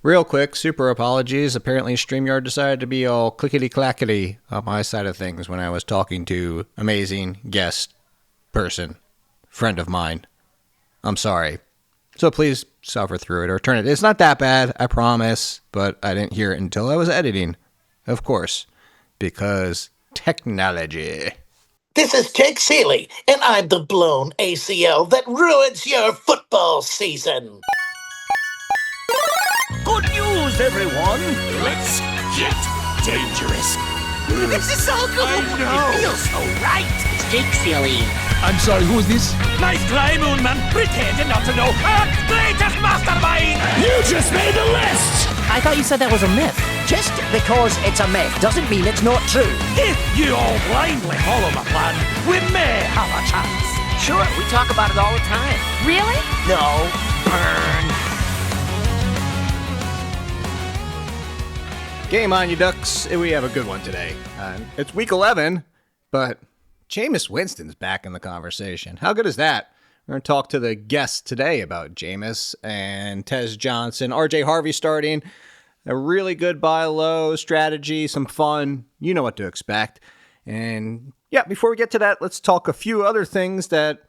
Real quick, super apologies. Apparently StreamYard decided to be all clickety-clackety on my side of things when I was talking to amazing guest person, friend of mine. I'm sorry. So please suffer through it or turn it. It's not that bad, I promise, but I didn't hear it until I was editing. Of course, because technology. This is Jake Ciely, and I'm the blown ACL that ruins your football season. Good news, everyone! Let's get dangerous. This is so cool! I know! It feels so right! It's Jake Ciely. I'm sorry, who is this? Nice try, Moonman, pretending not to know our greatest mastermind! You just made the list! I thought you said that was a myth. Just because it's a myth doesn't mean it's not true. If you all blindly follow my plan, we may have a chance. Sure, we talk about it all the time. Really? No. Burn. Game on, you ducks. We have a good one today. It's week 11, but Jameis Winston's back in the conversation. How good is that? We're going to talk to the guests today about Jameis and Tez Johnson, RJ Harvey starting. A really good buy low strategy, some fun. You know what to expect. And yeah, before we get to that, let's talk a few other things that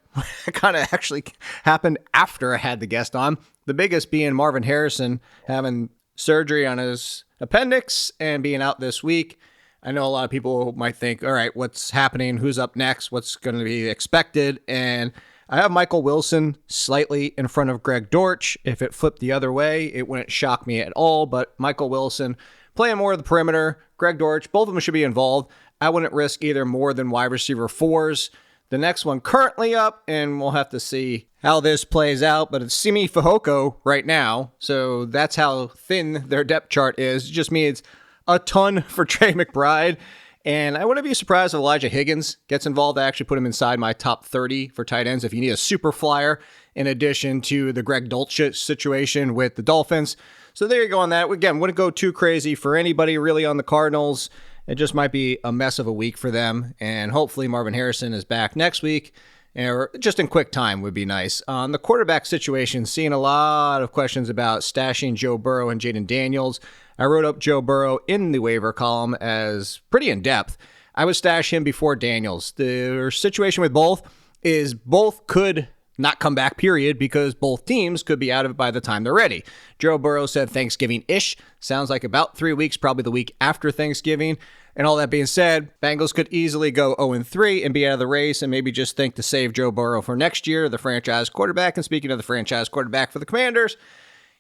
kind of actually happened after I had the guest on. The biggest being Marvin Harrison having surgery on his appendix and being out this week. I know a lot of people might think, all right, what's happening? Who's up next? What's going to be expected? And I have Michael Wilson slightly in front of Greg Dortch. If it flipped the other way, it wouldn't shock me at all. But Michael Wilson playing more of the perimeter. Greg Dortch, both of them should be involved. I wouldn't risk either more than wide receiver 4s. The next one currently up, and we'll have to see how this plays out. But it's Simi Fehoko right now. So that's how thin their depth chart is. It just means a ton for Trey McBride. And I wouldn't be surprised if Elijah Higgins gets involved. I actually put him inside my top 30 for tight ends if you need a super flyer, in addition to the Greg Dulcich situation with the Dolphins. So there you go on that. Again, wouldn't go too crazy for anybody really on the Cardinals. It just might be a mess of a week for them. And hopefully Marvin Harrison is back next week, or just in quick time would be nice. On the quarterback situation, seeing a lot of questions about stashing Joe Burrow and Jaden Daniels. I wrote up Joe Burrow in the waiver column as pretty in-depth. I would stash him before Daniels. The situation with both is both could not come back, period, because both teams could be out of it by the time they're ready. Joe Burrow said Thanksgiving-ish. Sounds like about 3 weeks, probably the week after Thanksgiving. And all that being said, Bengals could easily go 0-3 and be out of the race and maybe just think to save Joe Burrow for next year, the franchise quarterback. And speaking of the franchise quarterback for the Commanders,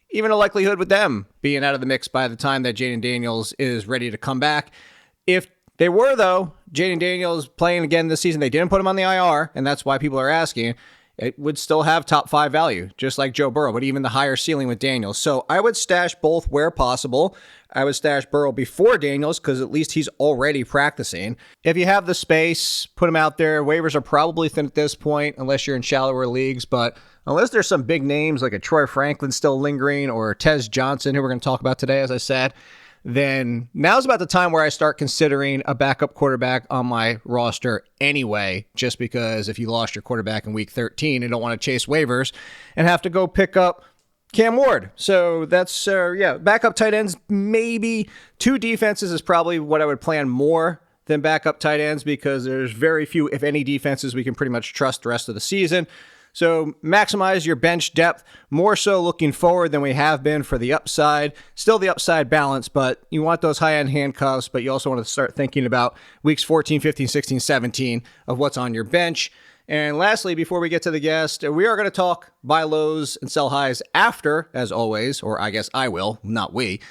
even a likelihood with them being out of the mix by the time that Jaden Daniels is ready to come back. If they were, though, Jaden Daniels playing again this season, they didn't put him on the IR, and that's why people are asking. It would still have top 5 value, just like Joe Burrow, but even the higher ceiling with Daniels. So I would stash both where possible. I would stash Burrow before Daniels because at least he's already practicing. If you have the space, put him out there. Waivers are probably thin at this point, unless you're in shallower leagues, but unless there's some big names like a Troy Franklin still lingering or Tez Johnson, who we're going to talk about today, as I said, then now's about the time where I start considering a backup quarterback on my roster anyway, just because if you lost your quarterback in week 13 and don't want to chase waivers and have to go pick up Cam Ward. So that's, backup tight ends, maybe 2 defenses is probably what I would plan more than backup tight ends because there's very few, if any, defenses we can pretty much trust the rest of the season. So maximize your bench depth, more so looking forward than we have been for the upside. Still the upside balance, but you want those high-end handcuffs, but you also want to start thinking about weeks 14, 15, 16, 17 of what's on your bench. And lastly, before we get to the guest, we are going to talk buy lows and sell highs after, as always, or I guess I will, not we.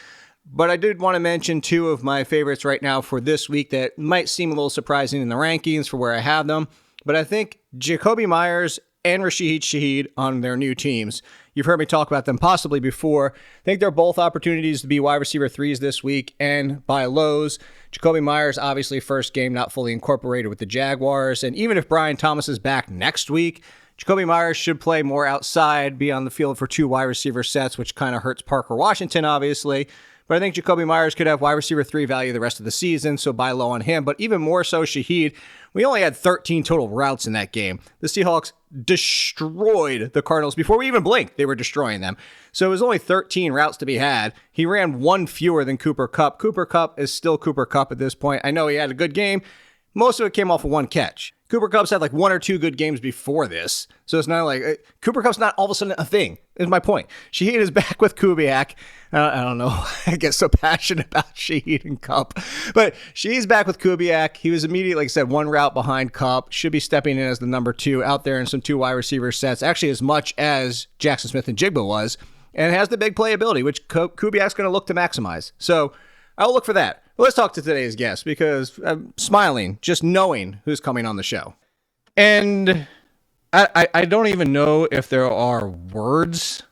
But I did want to mention 2 of my favorites right now for this week that might seem a little surprising in the rankings for where I have them. But I think Jakobi Meyers and Rashid Shaheed on their new teams. You've heard me talk about them possibly before. I think they're both opportunities to be wide receiver 3s this week and buy lows. Jakobi Meyers, obviously first game not fully incorporated with the Jaguars. And even if Brian Thomas is back next week, Jacoby Myers should play more outside, be on the field for 2 wide receiver sets, which kind of hurts Parker Washington, obviously. But I think Jacoby Myers could have wide receiver 3 value the rest of the season, so buy low on him. But even more so, Shaheed, we only had 13 total routes in that game. The Seahawks destroyed the Cardinals. Before we even blinked, they were destroying them. So it was only 13 routes to be had. He ran 1 fewer than Cooper Kupp. Cooper Kupp is still Cooper Kupp at this point. I know he had a good game. Most of it came off of 1 catch. Cooper Kupp's had like 1 or 2 good games before this. So it's not like Cooper Kupp's not all of a sudden a thing, is my point. Shaheed is back with Kubiak. I don't know. I get so passionate about Shaheed and Kupp. But she's back with Kubiak. He was immediately, like I said, 1 route behind Kupp. Should be stepping in as the number 2 out there in some 2 wide receiver sets. Actually, as much as Jackson Smith and Jigba was. And has the big playability, which Kubiak's going to look to maximize. So I'll look for that. But let's talk to today's guest because I'm smiling just knowing who's coming on the show. And I don't even know if there are words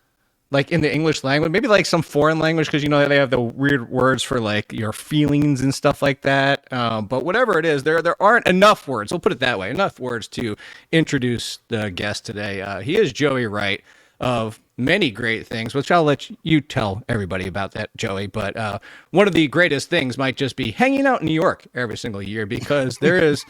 like in the English language, maybe like some foreign language, because you know they have the weird words for like your feelings and stuff like that. But whatever it is, there aren't enough words. We'll put it that way, enough words to introduce the guest today. He is Joey Wright of many great things, which I'll let you tell everybody about that, Joey. But one of the greatest things might just be hanging out in New York every single year, because there is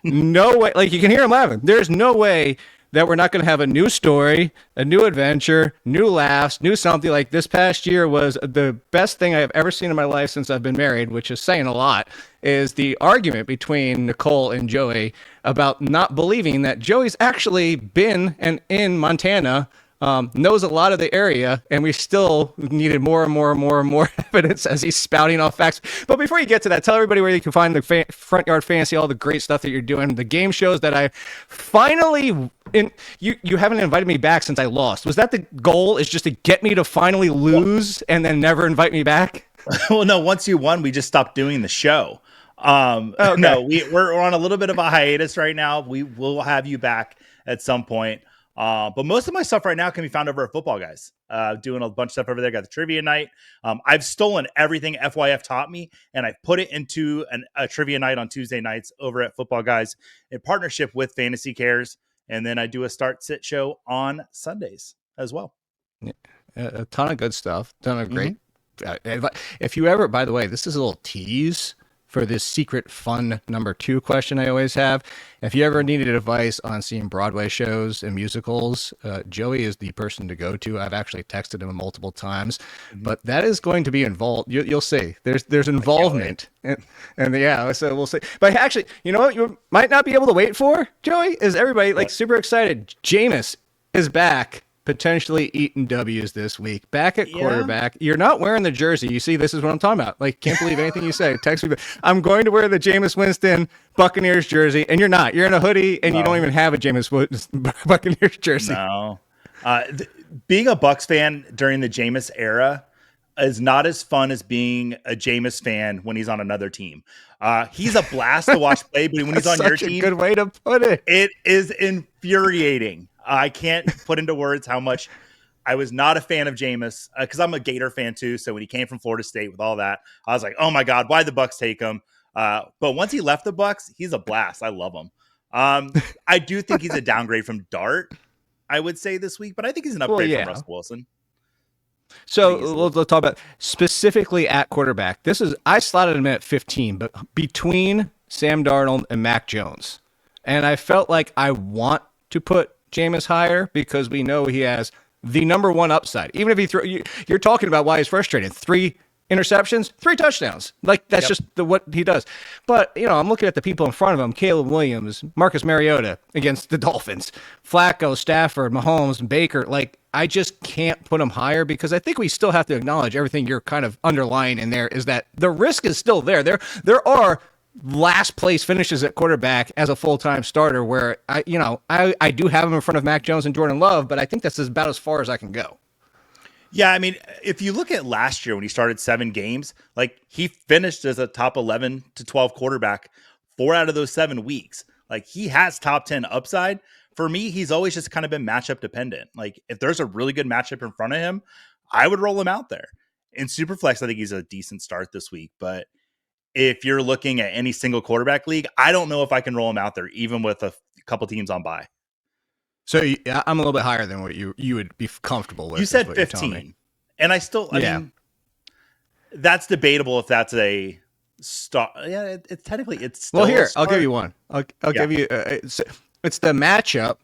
no way, like you can hear him laughing, there's no way that we're not going to have a new story, a new adventure, new laughs, new something. Like this past year was the best thing I have ever seen in my life since I've been married, which is saying a lot, is the argument between Nicole and Joey about not believing that Joey's actually been and in Montana, knows a lot of the area, and we still needed more and more and more and more evidence as he's spouting off facts. But before you get to that, tell everybody where you can find the Front Yard Fantasy, all the great stuff that you're doing, the game shows that I finally... You haven't invited me back since I lost. Was that the goal, is just to get me to finally lose and then never invite me back? Well, no, once you won, we just stopped doing the show. Okay. No, we're on a little bit of a hiatus right now. We will have you back at some point. But most of my stuff right now can be found over at Football Guys. Doing a bunch of stuff over there. Got the trivia night. I've stolen everything FYF taught me, and I've put it into a trivia night on Tuesday nights over at Football Guys in partnership with Fantasy Cares. And then I do a start sit show on Sundays as well. Yeah, a ton of good stuff. Ton of great. If you ever, by the way, this is a little tease for this secret fun number 2 question I always have. If you ever needed advice on seeing Broadway shows and musicals, Joey is the person to go to. I've actually texted him multiple times, but that is going to be involved. You'll see. There's involvement, and yeah, so we'll see. But actually, you know what you might not be able to wait for, Joey, is everybody like super excited. Jameis is back. Potentially eating W's this week. Back at quarterback. You're not wearing the jersey. You see, this is what I'm talking about. Like, can't believe anything you say. Text me. I'm going to wear the Jameis Winston Buccaneers jersey, and you're not. You're in a hoodie, and you don't even have a Jameis Winston Buccaneers jersey. No. Being a Bucs fan during the Jameis era is not as fun as being a Jameis fan when he's on another team. He's a blast to watch play, but when he's on your team, good way to put it. It is infuriating. I can't put into words how much I was not a fan of Jameis, because I'm a Gator fan too. So when he came from Florida State with all that, I was like, oh my God, why'd the Bucs take him? But once he left the Bucs, he's a blast. I love him. I do think he's a downgrade from Dart, I would say this week, but I think he's an upgrade from Russell Wilson. So let's talk about specifically at quarterback. I slotted him at 15, but between Sam Darnold and Mac Jones. And I felt like I want to put Jameis higher because we know he has the number 1 upside. Even if you're talking about why he's frustrated. 3 interceptions, 3 touchdowns. Like that's just what he does. But I'm looking at the people in front of him: Caleb Williams, Marcus Mariota against the Dolphins, Flacco, Stafford, Mahomes, and Baker. Like I just can't put him higher because I think we still have to acknowledge everything you're kind of underlying in there is that the risk is still there. There are last place finishes at quarterback as a full-time starter where I do have him in front of Mac Jones and Jordan Love, but I think that's about as far as I can go. Yeah, I mean, if you look at last year when he started 7 games, like he finished as a top 11 to 12 quarterback 4 out of those 7 weeks. Like he has top 10 upside. For me, he's always just kind of been matchup dependent. Like if there's a really good matchup in front of him, I would roll him out there. In Superflex, I think he's a decent start this week, but if you're looking at any single quarterback league, I don't know if I can roll him out there, even with a couple teams on bye. So I'm a little bit higher than what you would be comfortable with. You said what you're telling 15, me. and I mean, that's debatable if that's a star. Yeah, it's technically it's still Well, here, a star. I'll give you one. I'll give you. It's the matchup.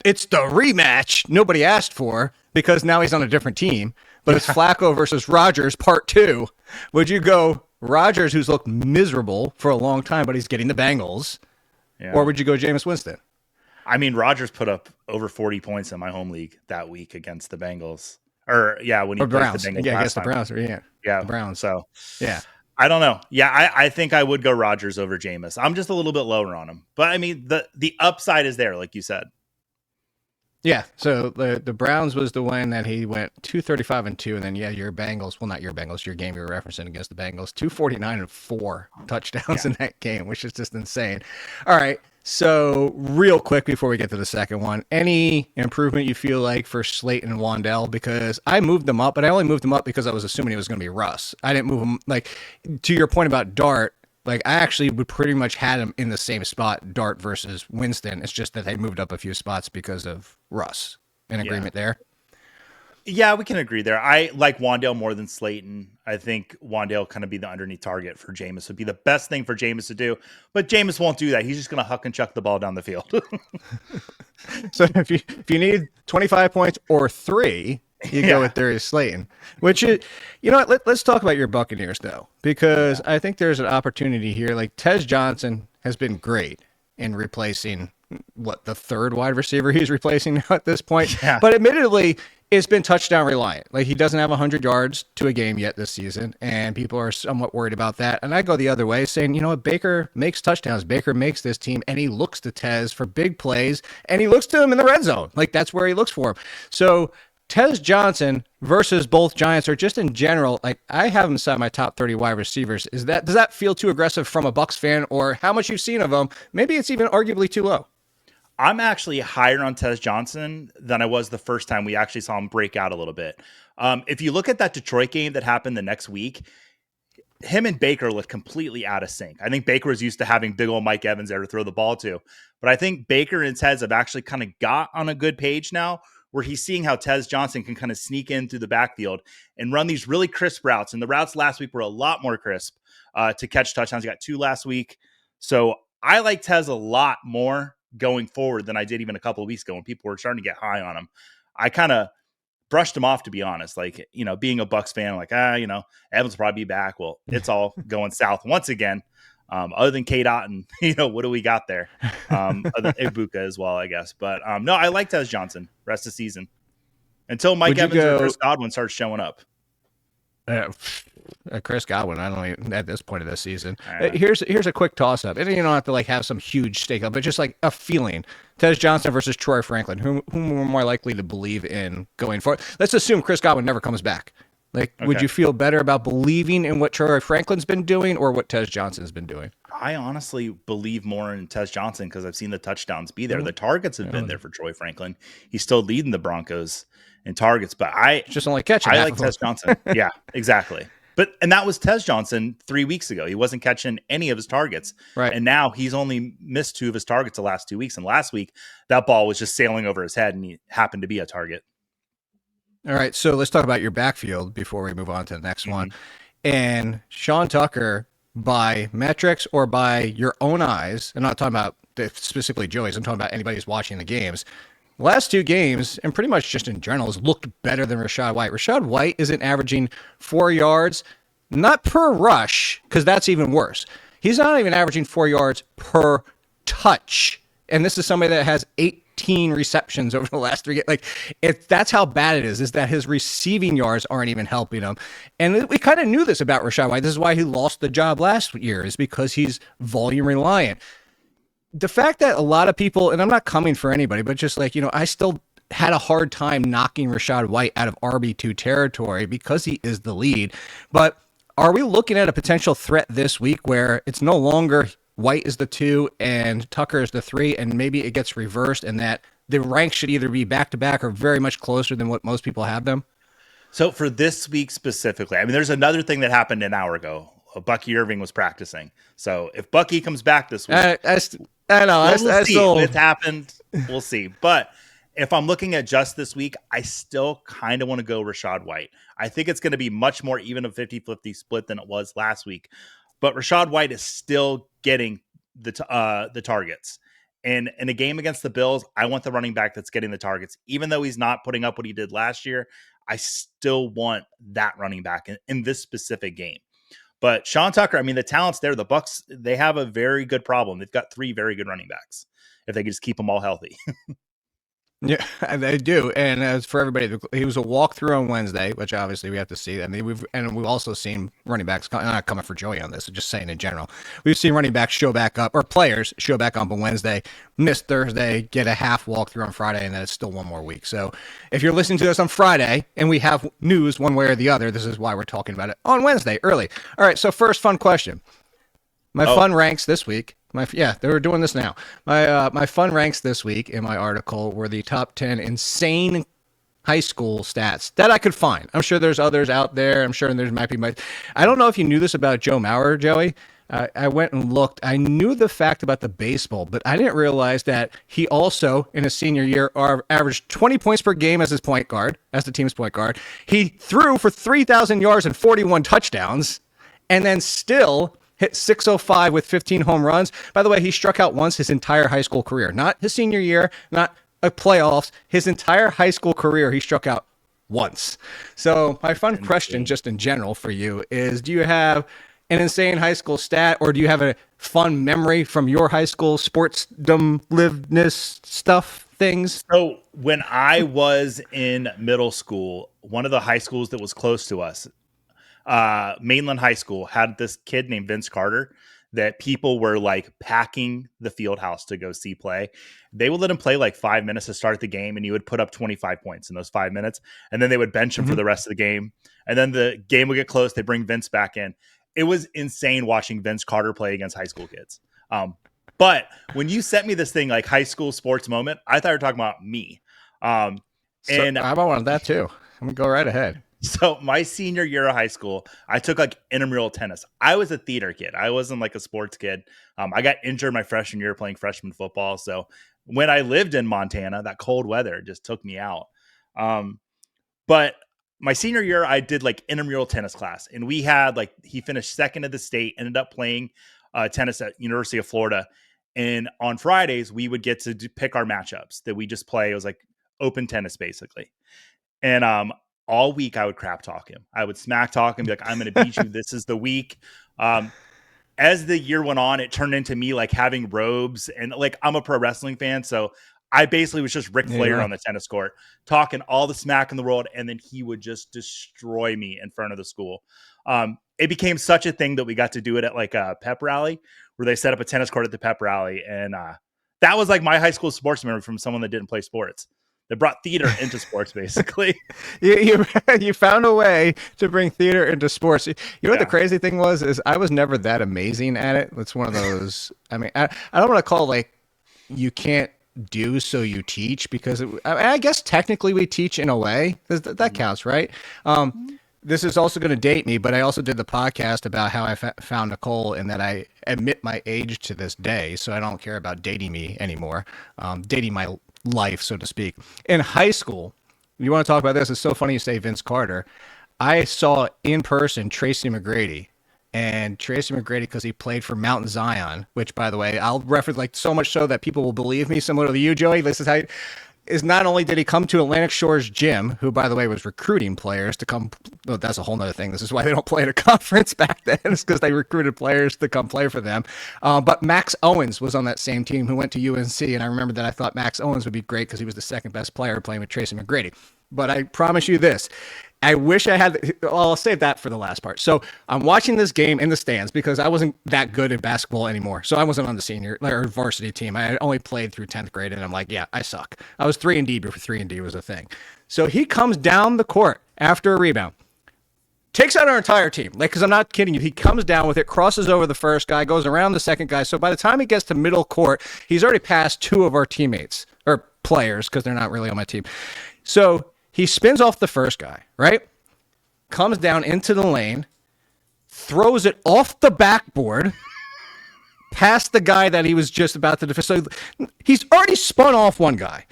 It's the rematch nobody asked for because now he's on a different team. But it's Flacco versus Rodgers, part 2. Would you go Rodgers, who's looked miserable for a long time, but he's getting the Bengals, or would you go Jameis Winston? I mean, Rodgers put up over 40 points in my home league that week against the Bengals. When he played Browns. the Bengals Yeah, last against the time. Browns. Yeah, the Browns. So, yeah. I don't know. Yeah, I think I would go Rodgers over Jameis. I'm just a little bit lower on him. But, I mean, the upside is there, like you said. Yeah, so the Browns was the one that he went 235-2, and then your Bengals, well, not your Bengals, your game you're referencing against the Bengals, 249-4 touchdowns in that game, which is just insane. All right, so real quick before we get to the second one, any improvement you feel like for Slayton and Wandell? Because I moved them up, but I only moved them up because I was assuming it was going to be Russ. I didn't move them, like, to your point about Dart. Like, I actually would pretty much had him in the same spot, Dart versus Winston. It's just that they moved up a few spots because of Russ. In agreement there? Yeah, we can agree there. I like Wandale more than Slayton. I think Wandale kind of be the underneath target for Jameis would be the best thing for Jameis to do. But Jameis won't do that. He's just going to huck and chuck the ball down the field. So if you need 25 points or 3... You go with Darius Slayton, which is, you know what, let's talk about your Buccaneers, though, because I think there's an opportunity here. Like, Tez Johnson has been great in replacing, the third wide receiver he's replacing now at this point. Yeah. But admittedly, it's been touchdown reliant. Like, he doesn't have 100 yards to a game yet this season, and people are somewhat worried about that. And I go the other way, saying, you know what, Baker makes touchdowns. Baker makes this team, and he looks to Tez for big plays, and he looks to him in the red zone. Like, that's where he looks for him. So Tez Johnson versus both Giants, or just in general, like, I have him inside my top 30 wide receivers. Does that feel too aggressive from a Bucs fan, or how much you've seen of him? Maybe it's even arguably too low. I'm actually higher on Tez Johnson than I was the first time we actually saw him break out a little bit. If you look at that Detroit game that happened the next week, him and Baker looked completely out of sync. I think Baker was used to having big old Mike Evans there to throw the ball to. But I think Baker and Tez have actually kind of got on a good page now, where he's seeing how Tez Johnson can kind of sneak in through the backfield and run these really crisp routes. And the routes last week were a lot more crisp to catch touchdowns. He got 2 last week. So I like Tez a lot more going forward than I did even a couple of weeks ago when people were starting to get high on him. I kind of brushed him off, to be honest. Like, being a Bucs fan, like, Evans will probably be back. Well, it's all going south once again. Other than K-Dot and, what do we got there? Other than Ibuka as well, I guess. But no, I like Tez Johnson rest of the season until Mike Evans or Chris Godwin starts showing up. Chris Godwin, I don't even at this point of the season. Here's a quick toss up, and you don't have to have some huge stake up, but just like a feeling. Tez Johnson versus Troy Franklin, whom we're more likely to believe in going forward. Let's assume Chris Godwin never comes back. Would you feel better about believing in what Troy Franklin's been doing or what Tez Johnson's been doing? I honestly believe more in Tez Johnson because I've seen the touchdowns be there. The targets have been there for Troy Franklin. He's still leading the Broncos in targets, but just only catching. I like Tez Johnson. Yeah, exactly. And that was Tez Johnson 3 weeks ago. He wasn't catching any of his targets. Right. And now he's only missed 2 of his targets the last 2 weeks. And last week, that ball was just sailing over his head and he happened to be a target. All right. So let's talk about your backfield before we move on to the next one. And Sean Tucker, by metrics or by your own eyes, I'm not talking about specifically Joey's, I'm talking about anybody who's watching the games. The last 2 games, and pretty much just in general, has looked better than Rachaad White. Rachaad White isn't averaging 4 yards, not per rush, because that's even worse. He's not even averaging 4 yards per touch. And this is somebody that has 18 receptions over the last 3 games. That's how bad it is that his receiving yards aren't even helping him. And we kind of knew this about Rachaad White. This is why he lost the job last year, is because he's volume reliant. The fact that a lot of people, and I'm not coming for anybody, but just I still had a hard time knocking Rachaad White out of RB2 territory because he is the lead. But are we looking at a potential threat this week where it's no longer White is the 2 and Tucker is the 3, and maybe it gets reversed and that the ranks should either be back-to-back or very much closer than what most people have them? So for this week specifically, I mean, there's another thing that happened an hour ago. Bucky Irving was practicing. So if Bucky comes back this week, I know. we'll see. It's happened. We'll see. But if I'm looking at just this week, I still kind of want to go Rachaad White. I think it's going to be much more even a 50-50 split than it was last week. But Rachaad White is still getting the targets. And in a game against the Bills, I want the running back that's getting the targets. Even though he's not putting up what he did last year, I still want that running back in this specific game. But Sean Tucker, I mean, the talent's there. The Bucs, they have a very good problem. They've got 3 very good running backs if they can just keep them all healthy. Yeah, they do. And as for everybody, he was a walkthrough on Wednesday, which obviously we have to see. I mean, we've also seen running backs, not coming for Joey on this, just saying in general. We've seen running backs show back up, or players show back up on Wednesday, miss Thursday, get a half walkthrough on Friday, and then it's still one more week. So if you're listening to this on Friday and we have news one way or the other, this is why we're talking about it on Wednesday early. All right, so first fun question. My fun ranks this week. They were doing this now. My fun ranks this week in my article were the top 10 insane high school stats that I could find. I'm sure there's others out there. I'm sure there might be. I don't know if you knew this about Joe Mauer, Joey. I went and looked. I knew the fact about the baseball, but I didn't realize that he also, in his senior year, averaged 20 points per game as his point guard, as the team's point guard. He threw for 3,000 yards and 41 touchdowns, and then still hit 605 with 15 home runs. By the way, he struck out once his entire high school career. Not his senior year, not a playoffs. His entire high school career, he struck out once. So my fun question just in general for you is, do you have an insane high school stat, or do you have a fun memory from your high school sportsdom liveness stuff things? So when I was in middle school, one of the high schools that was close to us, Mainland High School, had this kid named Vince Carter that people were like packing the field house to go see play. They would let him play like 5 minutes to start the game, and he would put up 25 points in those 5 minutes, and then they would bench him for the rest of the game. And then the game would get close. They bring Vince back in. It was insane watching Vince Carter play against high school kids. But when you sent me this thing like high school sports moment, I thought you were talking about me. And I wanted that too. I'm gonna go right ahead. So my senior year of high school, I took like intramural tennis. I was a theater kid. I wasn't like a sports kid. I got injured my freshman year playing freshman football. So when I lived in Montana, that cold weather just took me out. But my senior year, I did like intramural tennis class, and we had like, he finished second in the state, ended up playing tennis at University of Florida. And on Fridays, we would get to pick our matchups that we just play. It was like open tennis basically. And all week I would crap talk him. I would smack talk and be like, I'm going to beat you. This is the week. As the year went on, it turned into me like having robes, and like, I'm a pro wrestling fan. So I basically was just Ric Flair on the tennis court, talking all the smack in the world. And then he would just destroy me in front of the school. It became such a thing that we got to do it at like a pep rally where they set up a tennis court at the pep rally. And that was like my high school sports memory from someone that didn't play sports. They brought theater into sports, basically. You found a way to bring theater into sports. You know what the crazy thing was is I was never that amazing at it. It's one of those. I mean, I don't want to call it like you can't do so you teach, because I guess technically we teach in a way. That counts, right? This is also going to date me, but I also did the podcast about how I found Nicole, and that I admit my age to this day, so I don't care about dating me anymore. Dating my life, so to speak. In high school, you want to talk about this? It's so funny you say Vince Carter. I saw in person Tracy McGrady, and Tracy McGrady, because he played for Mount Zion, which, by the way, I'll reference like so much so that people will believe me, similar to you, Joey. This is how is not only did he come to Atlantic Shores Gym, who, by the way, was recruiting players to come. Well, that's a whole nother thing. This is why they don't play at a conference back then. It's because they recruited players to come play for them. But Max Owens was on that same team, who went to UNC. And I remember that I thought Max Owens would be great because he was the second best player playing with Tracy McGrady. But I promise you this. I wish I had. Well, I'll save that for the last part. So I'm watching this game in the stands because I wasn't that good at basketball anymore. So I wasn't on the senior or varsity team. I had only played through 10th grade, and I'm like, yeah, I suck. I was 3-and-D before 3-and-D was a thing. So he comes down the court after a rebound, takes out our entire team. Like, because I'm not kidding you. He comes down with it, crosses over the first guy, goes around the second guy. So by the time he gets to middle court, he's already passed 2 of our teammates or players, because they're not really on my team. So he spins off the first guy, right? Comes down into the lane, throws it off the backboard, past the guy that he was just about to defend. So he's already spun off one guy,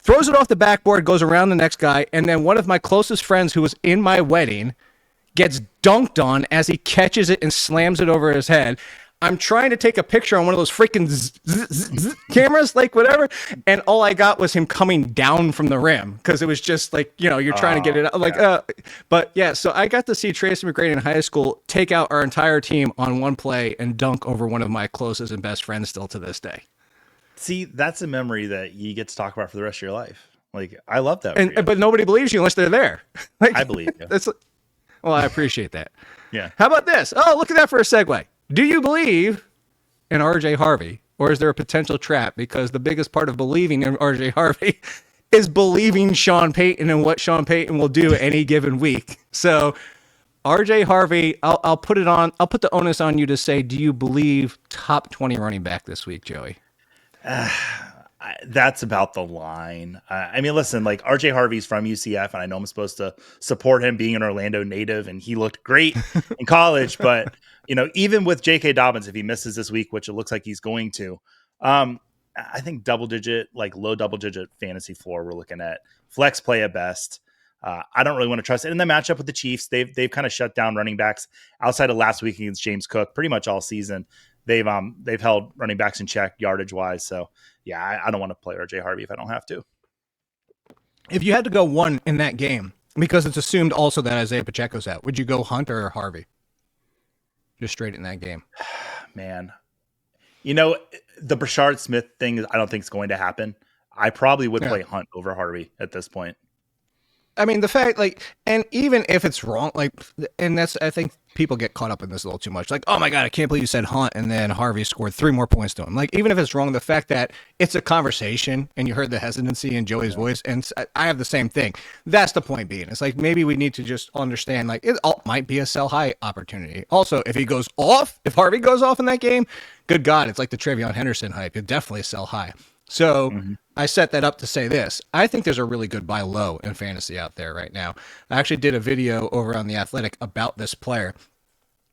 throws it off the backboard, goes around the next guy, and then one of my closest friends who was in my wedding gets dunked on as he catches it and slams it over his head. I'm trying to take a picture on one of those freaking cameras, like whatever, and all I got was him coming down from the rim because it was just like, you're trying to get it out. Like, but yeah, so I got to see Tracy McGrady in high school take out our entire team on one play and dunk over one of my closest and best friends still to this day. See, that's a memory that you get to talk about for the rest of your life. Like, I love that. But nobody believes you unless they're there. Like, I believe you. Well, I appreciate that. Yeah. How about this? Oh, look at that for a segue. Do you believe in RJ Harvey, or is there a potential trap? Because the biggest part of believing in RJ Harvey is believing Sean Payton and what Sean Payton will do any given week. So RJ Harvey, I'll put it on. I'll put the onus on you to say, do you believe top 20 running back this week, Joey? That's about the line. I mean, listen, like RJ Harvey's from UCF, and I know I'm supposed to support him being an Orlando native, and he looked great in college. But even with J.K. Dobbins, if he misses this week, which it looks like he's going to, I think low double digit fantasy floor. We're looking at flex play at best. I don't really want to trust it in the matchup with the Chiefs. They've kind of shut down running backs outside of last week against James Cook pretty much all season. They've held running backs in check yardage wise. So yeah, I don't want to play RJ Harvey if I don't have to. If you had to go one in that game, because it's assumed also that Isaiah Pacheco's out, would you go Hunt or Harvey? Just straight in that game. Man, the Brashard Smith thing, I don't think it's going to happen. I probably would play Hunt over Harvey at this point. I mean, the fact, and even if it's wrong, and I think people get caught up in this a little too much. Like, oh my God, I can't believe you said Hunt, and then Harvey scored 3 more points to him. Like, even if it's wrong, the fact that it's a conversation, and you heard the hesitancy in Joey's voice, and I have the same thing. That's the point being. It's like, maybe we need to just understand, like, it might be a sell high opportunity. Also, if Harvey goes off in that game, good God, it's like the Travion Henderson hype. It definitely sell high. So I set that up to say this. I think there's a really good buy low in fantasy out there right now. I actually did a video over on The Athletic about this player.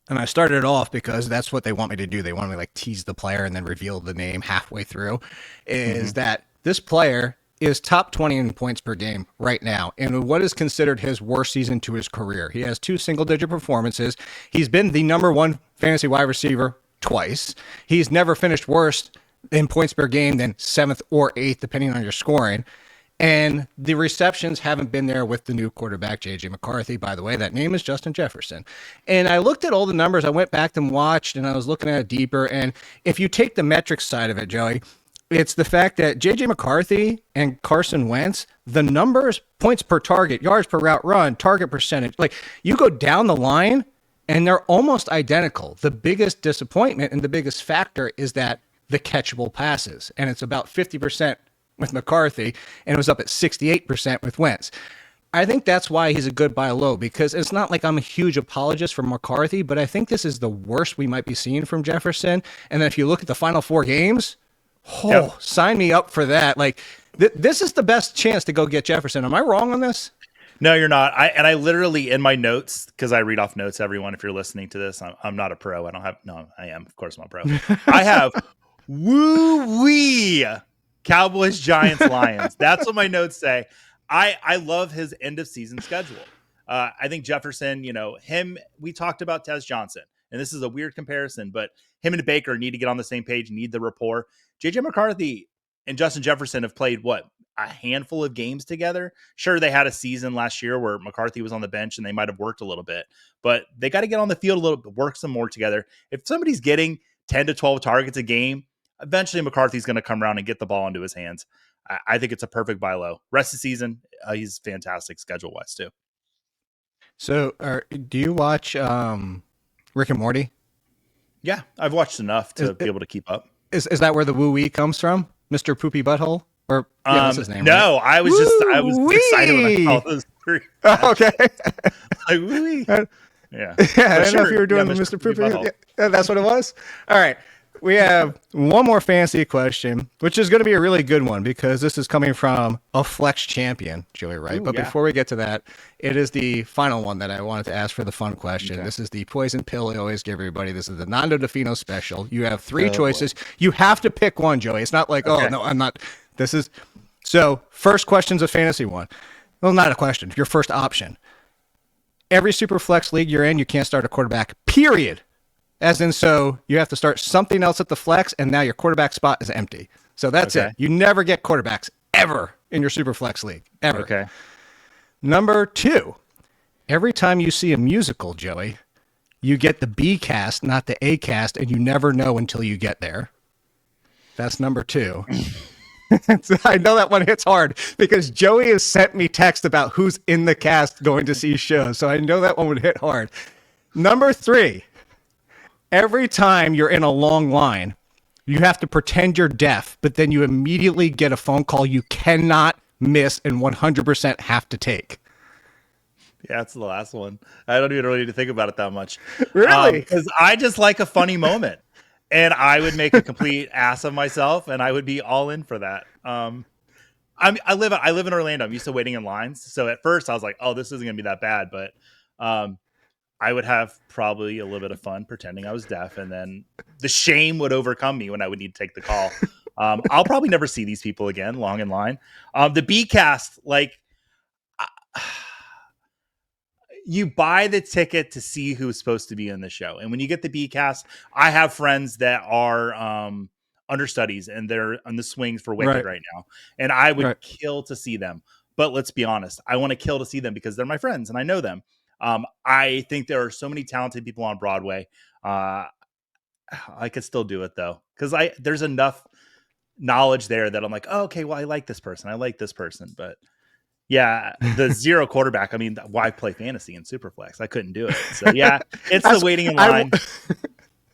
And I started it off because that's what they want me to do. They want me to tease the player and then reveal the name halfway through. Is that this player is top 20 in points per game right now in what is considered his worst season to his career. He has 2 single-digit performances. He's been the number 1 fantasy wide receiver twice. He's never finished worse in points per game than 7th or 8th, depending on your scoring. And the receptions haven't been there with the new quarterback, J.J. McCarthy. By the way, that name is Justin Jefferson. And I looked at all the numbers. I went back and watched, and I was looking at it deeper. And if you take the metrics side of it, Joey, it's the fact that J.J. McCarthy and Carson Wentz, the numbers, points per target, yards per route run, target percentage, you go down the line, and they're almost identical. The biggest disappointment and the biggest factor is that the catchable passes, and it's about 50% with McCarthy, and it was up at 68% with Wentz. I think that's why he's a good buy low, because it's not like I'm a huge apologist for McCarthy, but I think this is the worst we might be seeing from Jefferson. And then if you look at the final 4 games, sign me up for that. This is the best chance to go get Jefferson. Am I wrong on this? No, you're not. I literally, in my notes, because I read off notes, everyone, if you're listening to this, I'm not a pro. I am. Of course I'm a pro. I have woo-wee Cowboys, Giants, Lions. That's what my notes say. I love his end of season schedule. I think Jefferson, we talked about Tez Johnson, and this is a weird comparison, but him and Baker need to get on the same page, need the rapport. JJ McCarthy and Justin Jefferson have played a handful of games together. Sure, they had a season last year where McCarthy was on the bench and they might have worked a little bit, but they got to get on the field a little bit, work some more together. If somebody's getting 10 to 12 targets a game, eventually McCarthy's going to come around and get the ball into his hands. I think it's a perfect buy low. Rest of the season, he's fantastic schedule-wise too. So do you watch Rick and Morty? Yeah, I've watched enough to be able to keep up. Is that where the woo-wee comes from? Mr. Poopy Butthole? Or that's his name, no, right? I was excited when I saw those 3. Okay. Woo-wee. Yeah, I don't know if you were doing the Mr. Poopy. Yeah, that's what it was? All right. We have one more fantasy question, which is going to be a really good one because this is coming from a flex champion, Joey Wright. But before we get to that, it is the final one that I wanted to ask for the fun question. Okay. This is the poison pill I always give everybody. This is the Nando DeFino special. You have 3 choices. Boy. You have to pick one, Joey. It's not like, oh, no, I'm not. This is So first question's a fantasy one. Well, not a question. Your first option. Every super flex league you're in, you can't start a quarterback, period. As in, so you have to start something else at the flex, and now your quarterback spot is empty. So that's it. You never get quarterbacks ever in your super flex league, ever. Okay. Number 2, every time you see a musical, Joey, you get the B cast, not the A cast, and you never know until you get there. That's number 2. I know that one hits hard because Joey has sent me text about who's in the cast going to see shows. So I know that one would hit hard. Number 3, every time you're in a long line, you have to pretend you're deaf, but then you immediately get a phone call you cannot miss and 100% have to take. Yeah, that's the last one. I don't even really need to think about it that much. Really? Because I just like a funny moment. And I would make a complete ass of myself, and I would be all in for that. I live in Orlando. I'm used to waiting in lines. So at first I was like, oh, this isn't going to be that bad. But I would have probably a little bit of fun pretending I was deaf. And then the shame would overcome me when I would need to take the call. I'll probably never see these people again, long in line. The B cast, like, you buy the ticket to see who's supposed to be in the show. And when you get the B cast, I have friends that are understudies and they're on the swings for Wicked right now. And I would kill to see them. But let's be honest, I want to kill to see them because they're my friends and I know them. I think there are so many talented people on Broadway. I could still do it though, because there's enough knowledge there that I'm like, oh, okay, well, I like this person. I like this person. But yeah, the zero quarterback. I mean, why play fantasy in Superflex? I couldn't do it. So yeah, it's the waiting in line.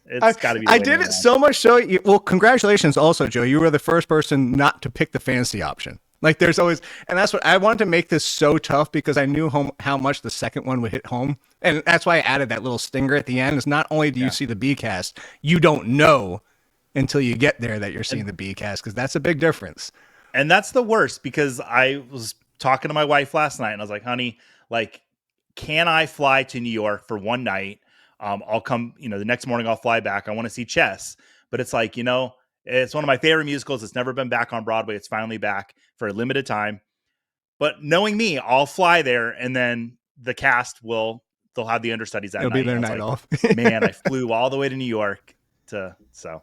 It's got to be. I did it so much so. Well, congratulations, also, Joe. You were the first person not to pick the fantasy option. Like, there's always, and that's what I wanted to make this so tough because I knew how much the second one would hit home, and that's why I added that little stinger at the end. Is not only do you see the B cast, you don't know until you get there that you're seeing the B cast because that's a big difference. And that's the worst because I was talking to my wife last night and I was like, honey, like, can I fly to New York for one night? I'll come, the next morning I'll fly back. I want to see Chess, but it's like, it's one of my favorite musicals. It's never been back on Broadway. It's finally back for a limited time, but knowing me, I'll fly there and then the cast they'll have the understudies that night. It'll be their night off. Man, I flew all the way to New York so.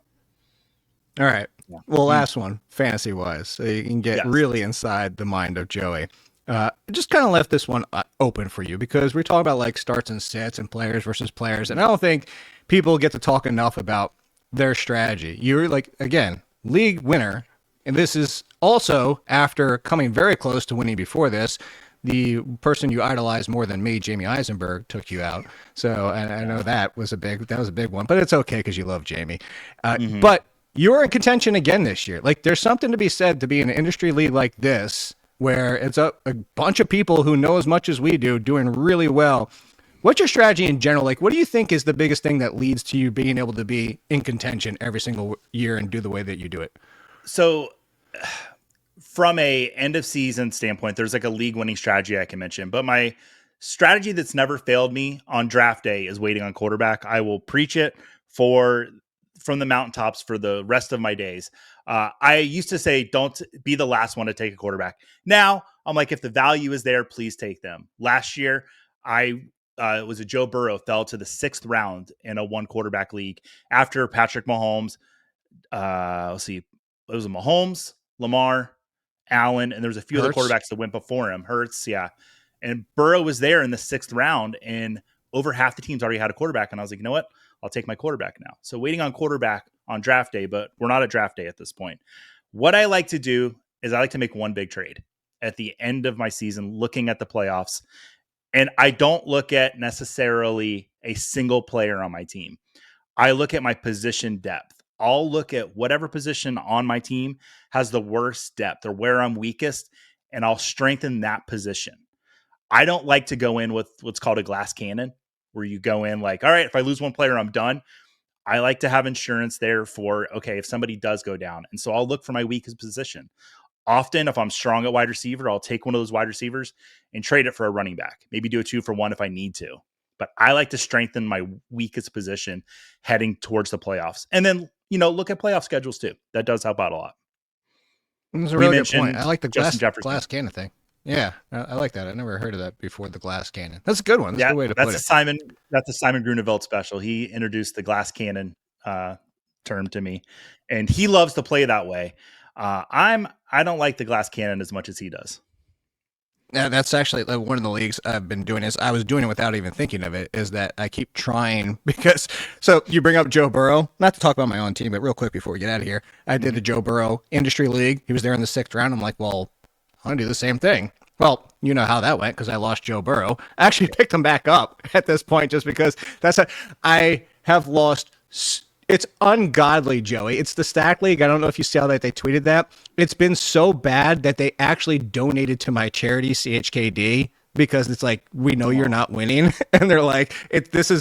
All right. Yeah. Well, last one, fantasy-wise, so you can get really inside the mind of Joey. Just kind of left this one open for you because we talk about like starts and sits and players versus players, and I don't think people get to talk enough about their strategy. You're like, again, league winner, and this is also after coming very close to winning before this. The person you idolize more than me, Jamie Eisenberg, took you out. So and I know that was a big one, but it's okay because you love Jamie. But you're in contention again this year. Like, there's something to be said to be in an industry league like this, where it's a bunch of people who know as much as we do, doing really well. What's your strategy in general? Like, what do you think is the biggest thing that leads to you being able to be in contention every single year and do the way that you do it? So from a end of season standpoint, there's like a league winning strategy I can mention, but my strategy that's never failed me on draft day is waiting on quarterback. I will preach it from the mountaintops for the rest of my days. I used to say, don't be the last one to take a quarterback. Now I'm like, if the value is there, please take them. Last year, it was a Joe Burrow fell to the 6th round in a 1 quarterback league after Patrick Mahomes. Let's see. It was Mahomes, Lamar, Allen, and there was a few other quarterbacks that went before him. Hurts. Yeah. And Burrow was there in the 6th round and over half the teams already had a quarterback. And I was like, you know what? I'll take my quarterback now. So waiting on quarterback on draft day, but we're not at draft day at this point. What I like to do is I like to make one big trade at the end of my season, looking at the playoffs. And I don't look at necessarily a single player on my team. I look at my position depth. I'll look at whatever position on my team has the worst depth or where I'm weakest, and I'll strengthen that position. I don't like to go in with what's called a glass cannon, where you go in like, all right, if I lose one player, I'm done. I like to have insurance there for, okay, if somebody does go down. And so I'll look for my weakest position. Often, if I'm strong at wide receiver, I'll take one of those wide receivers and trade it for a running back. Maybe do a 2-for-1 if I need to. But I like to strengthen my weakest position heading towards the playoffs. And then, look at playoff schedules too. That does help out a lot. That's a We really good mentioned point. I like the Justin Jefferson. glass cannon thing. Yeah, I like that. I never heard of that before, the glass cannon. That's a good one. That's a good way to put it. That's a Simon Grunewald special. He introduced the glass cannon term to me, and he loves to play that way. I don't like the glass cannon as much as he does. Yeah, that's actually one of the leagues I've been doing. Is I was doing it without even thinking of it. Is that I keep trying because so you bring up Joe Burrow. Not to talk about my own team, but real quick before we get out of here, I did the Joe Burrow Industry League. He was there in the 6th round. I'm like, well, I want to do the same thing. Well, you know how that went because I lost Joe Burrow. I actually picked him back up at this point just because I have lost. It's ungodly, Joey. It's the Stack League. I don't know if you saw that they tweeted that. It's been so bad that they actually donated to my charity, CHKD, because it's like, we know you're not winning. And they're like,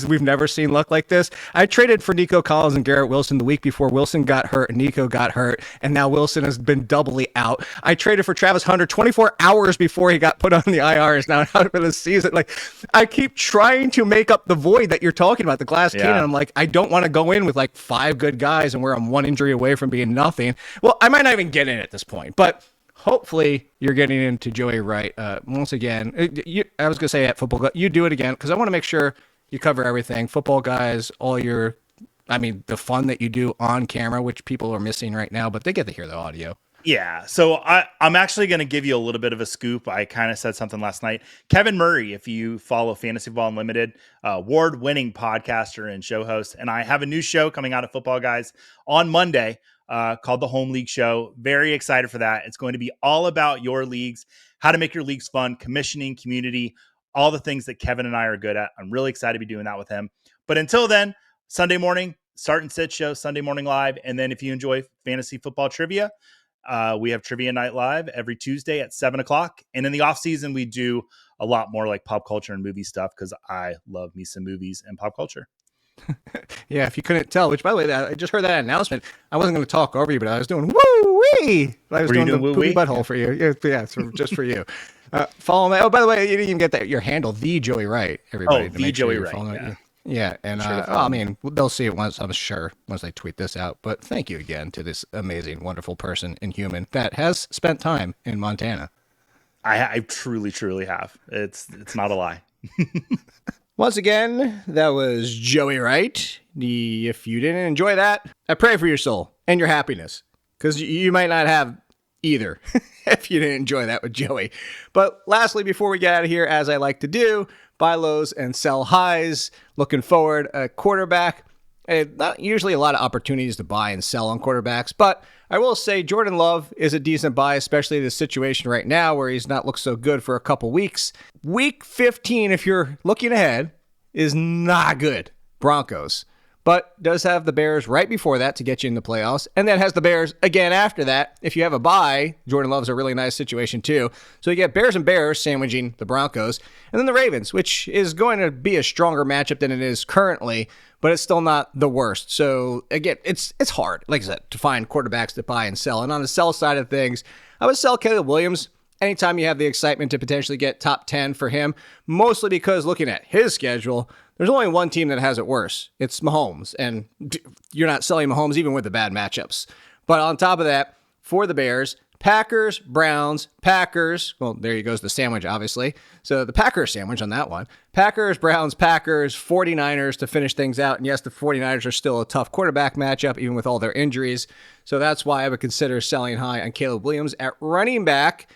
we've never seen luck like this. I traded for Nico Collins and Garrett Wilson the week before Wilson got hurt and Nico got hurt. And now Wilson has been doubly out. I traded for Travis Hunter 24 hours before he got put on the IR. Is now out of the season. Like, I keep trying to make up the void that you're talking about, the glass cannon. I'm like, I don't want to go in with like 5 good guys and where I'm 1 injury away from being nothing. Well, I might not even get in at this point, but hopefully you're getting into Joey Wright. Once again, I was going to say at Football, you do it again because I want to make sure you cover everything. Football guys, the fun that you do on camera, which people are missing right now, but they get to hear the audio. Yeah, so I'm actually going to give you a little bit of a scoop. I kind of said something last night. Kevin Murray, if you follow Fantasy Football Unlimited, award-winning podcaster and show host, and I have a new show coming out of Football Guys on Monday called the Home League Show. Very excited for that. It's going to be all about your leagues, how to make your leagues fun, commissioning, community, all the things that Kevin and I are good at. I'm really excited to be doing that with him. But until then, Sunday morning, Start and Sit Show, Sunday morning live. And then if you enjoy fantasy football trivia, we have Trivia Night Live every Tuesday at 7 o'clock. And in the off season, we do a lot more like pop culture and movie stuff because I love me some movies and pop culture. Yeah, if you couldn't tell, which by the way, I just heard that announcement. I wasn't going to talk over you, but I was doing woo-wee. I was doing the poopy butthole for you. Yeah, just for you. Follow me. Oh, by the way, you didn't even get that your handle, the Joey Wright. Everybody, oh, the Joey Wright. Yeah, and I mean, they'll see it once. I'm sure once they tweet this out. But thank you again to this amazing, wonderful person and human that has spent time in Montana. I truly, truly have. It's not a lie. Once again, that was Joey Wright. If you didn't enjoy that, I pray for your soul and your happiness, because you might not have either if you didn't enjoy that with Joey. But lastly, before we get out of here, as I like to do, buy lows and sell highs. Looking forward, a quarterback. Not usually a lot of opportunities to buy and sell on quarterbacks, but I will say Jordan Love is a decent buy, especially the situation right now where he's not looked so good for a couple weeks. Week 15, if you're looking ahead, is not good. Broncos. But does have the Bears right before that to get you in the playoffs, and then has the Bears again after that. If you have a bye, Jordan Love's a really nice situation too. So you get Bears and Bears sandwiching the Broncos, and then the Ravens, which is going to be a stronger matchup than it is currently, but it's still not the worst. So again, it's hard, like I said, to find quarterbacks to buy and sell. And on the sell side of things, I would sell Caleb Williams anytime you have the excitement to potentially get top 10 for him, mostly because looking at his schedule, there's only one team that has it worse. It's Mahomes, and you're not selling Mahomes even with the bad matchups. But on top of that, for the Bears, Packers, Browns, Packers. Well, there you goes the sandwich, obviously. So the Packers sandwich on that one. Packers, Browns, Packers, 49ers to finish things out. And yes, the 49ers are still a tough quarterback matchup, even with all their injuries. So that's why I would consider selling high on Caleb Williams. At running back,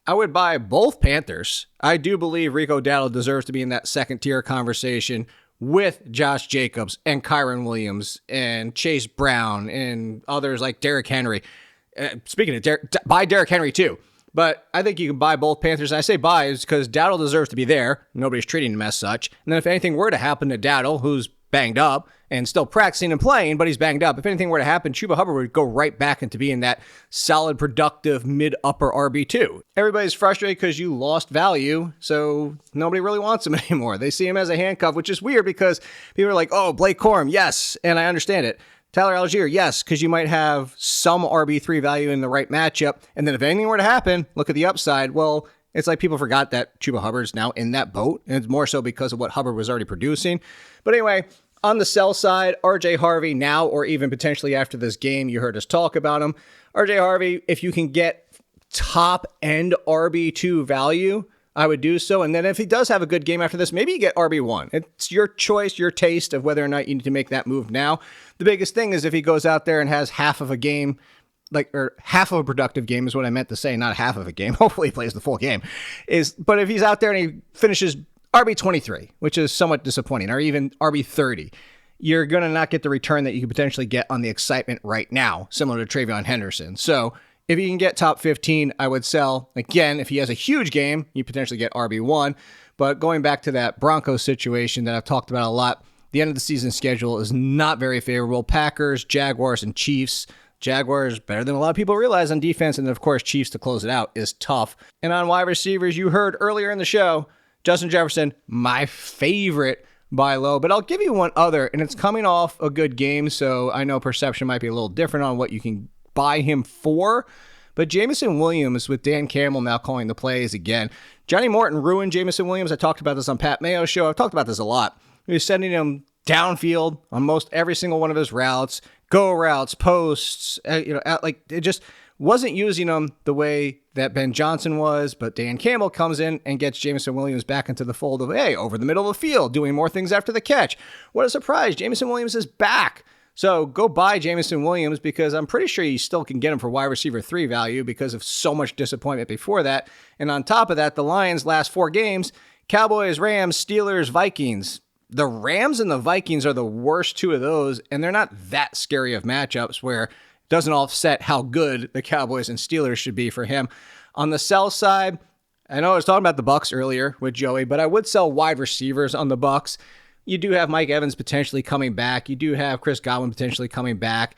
I would buy both Panthers. I do believe Rico Dowdle deserves to be in that second-tier conversation with Josh Jacobs and Kyron Williams and Chase Brown and others like Derrick Henry. Speaking of buy Derrick Henry too. But I think you can buy both Panthers. And I say buy is because Dowdle deserves to be there. Nobody's treating him as such. And then if anything were to happen to Dowdle, who's banged up and still practicing and playing, but he's banged up. If anything were to happen, Chuba Hubbard would go right back into being that solid, productive, mid-upper RB2. Everybody's frustrated because you lost value, so nobody really wants him anymore. They see him as a handcuff, which is weird because people are like, oh, Blake Corum, yes, and I understand it. Tyler Algier, yes, because you might have some RB3 value in the right matchup, and then if anything were to happen, look at the upside. Well, it's like people forgot that Chuba Hubbard's now in that boat, and it's more so because of what Hubbard was already producing. But anyway, on the sell side, RJ Harvey now or even potentially after this game, you heard us talk about him. RJ Harvey, if you can get top end RB2 value, I would do so. And then if he does have a good game after this, maybe you get RB1. It's your choice, your taste of whether or not you need to make that move now. The biggest thing is if he goes out there and has half of a game, or half of a productive game is what I meant to say, not half of a game. Hopefully he plays the full game. But if he's out there and he finishes RB23, which is somewhat disappointing, or even RB30, you're going to not get the return that you could potentially get on the excitement right now, similar to Travion Henderson. So if you can get top 15, I would sell. Again, if he has a huge game, you potentially get RB1. But going back to that Broncos situation that I've talked about a lot, the end of the season schedule is not very favorable. Packers, Jaguars, and Chiefs. Jaguars better than a lot of people realize on defense, and then of course Chiefs to close it out is tough. And on wide receivers, you heard earlier in the show, Justin Jefferson, my favorite buy low, but I'll give you one other, and it's coming off a good game, so I know perception might be a little different on what you can buy him for. But Jameson Williams, with Dan Campbell now calling the plays again. Johnny Morton ruined Jameson Williams. I talked about this on Pat Mayo's show. I've talked about this a lot. He was sending him downfield on most every single one of his routes, go routes, posts, it just wasn't using them the way that Ben Johnson was. But Dan Campbell comes in and gets Jameson Williams back into the fold of, hey, over the middle of the field, doing more things after the catch. What a surprise. Jameson Williams is back. So go buy Jameson Williams, because I'm pretty sure you still can get him for wide receiver 3 value because of so much disappointment before that. And on top of that, the Lions' last 4 games, Cowboys, Rams, Steelers, Vikings. The Rams and the Vikings are the worst 2 of those, and they're not that scary of matchups where it doesn't offset how good the Cowboys and Steelers should be for him. On the sell side, I know I was talking about the Bucs earlier with Joey, but I would sell wide receivers on the Bucs. You do have Mike Evans potentially coming back. You do have Chris Godwin potentially coming back.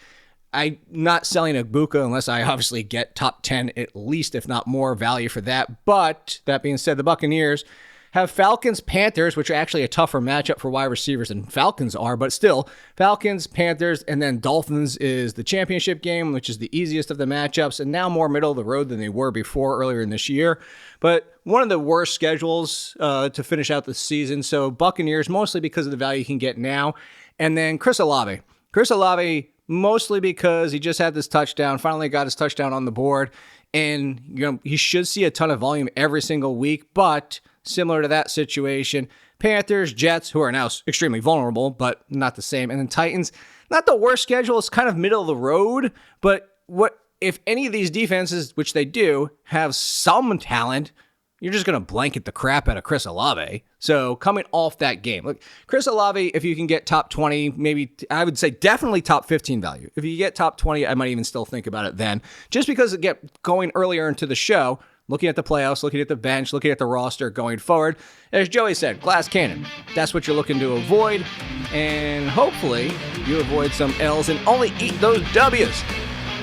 I'm not selling Ibuka unless I obviously get top 10 at least, if not more value for that. But that being said, the Buccaneers have Falcons, Panthers, which are actually a tougher matchup for wide receivers than Falcons are, but still, Falcons, Panthers, and then Dolphins is the championship game, which is the easiest of the matchups, and now more middle of the road than they were before earlier in this year. But one of the worst schedules to finish out the season, so Buccaneers, mostly because of the value you can get now, and then Chris Olave. Chris Olave, mostly because he just had this touchdown, finally got his touchdown on the board, and he should see a ton of volume every single week, but similar to that situation, Panthers, Jets, who are now extremely vulnerable, but not the same. And then Titans, not the worst schedule. It's kind of middle of the road. But what if any of these defenses, which they do, have some talent, you're just going to blanket the crap out of Chris Olave. So coming off that game, look, Chris Olave, if you can get top 20, maybe I would say definitely top 15 value. If you get top 20, I might even still think about it then. Just because it get going earlier into the show, looking at the playoffs, looking at the bench, looking at the roster going forward. As Joey said, glass cannon. That's what you're looking to avoid. And hopefully you avoid some L's and only eat those W's,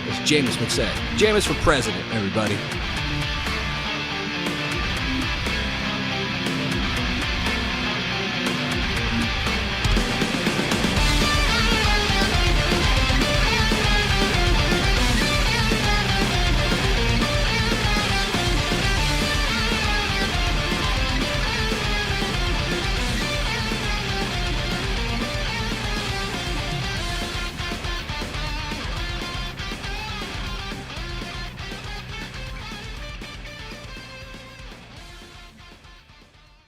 as Jameis would say. Jameis for president, everybody.